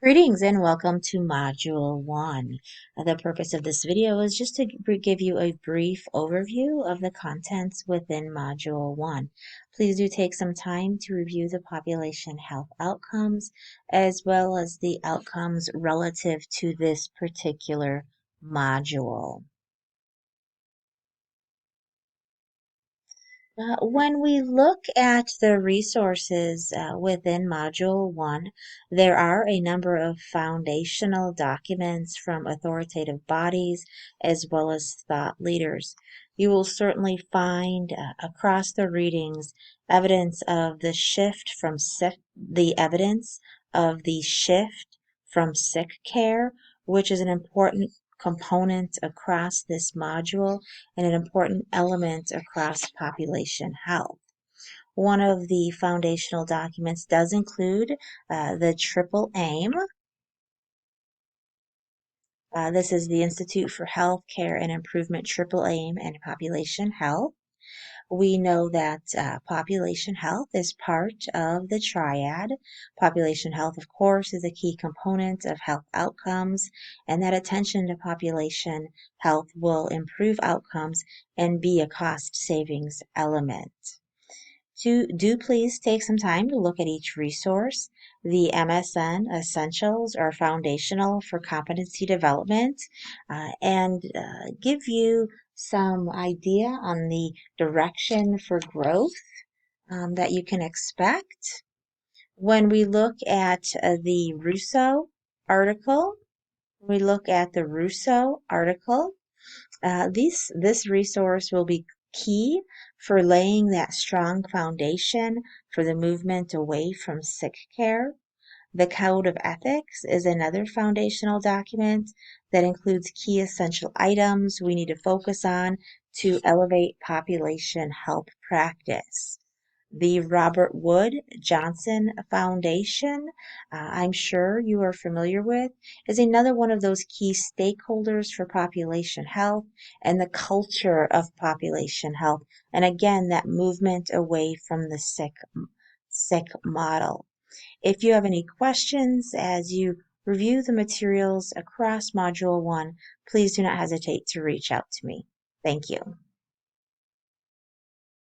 Greetings and welcome to Module 1. The purpose of this video is just to give you a brief overview of the contents within Module 1. Please do take some time to review the population health outcomes as well as the outcomes relative to this particular module. When we look at the resources within Module 1, there are a number of foundational documents from authoritative bodies as well as thought leaders. You will certainly find across the readings evidence of the shift from sick care, which is an important component across this module and an important element across population health. One of the foundational documents does include the Triple AIM. This is the Institute for Health Care and Improvement Triple AIM and Population Health. We know that population health is part of the triad. Population health, of course, is a key component of health outcomes, and that attention to population health will improve outcomes and be a cost savings element. Do please take some time to look at each resource. The MSN Essentials are foundational for competency development and give you some idea on the direction for growth that you can expect. When we look at the Russo article, this resource will be key for laying that strong foundation for the movement away from sick care. The Code of Ethics is another foundational document that includes key essential items we need to focus on to elevate population health practice. The Robert Wood Johnson Foundation, I'm sure you are familiar with, is another one of those key stakeholders for population health and the culture of population health. And again, that movement away from the sick model. If you have any questions as you review the materials across Module 1, please do not hesitate to reach out to me. Thank you.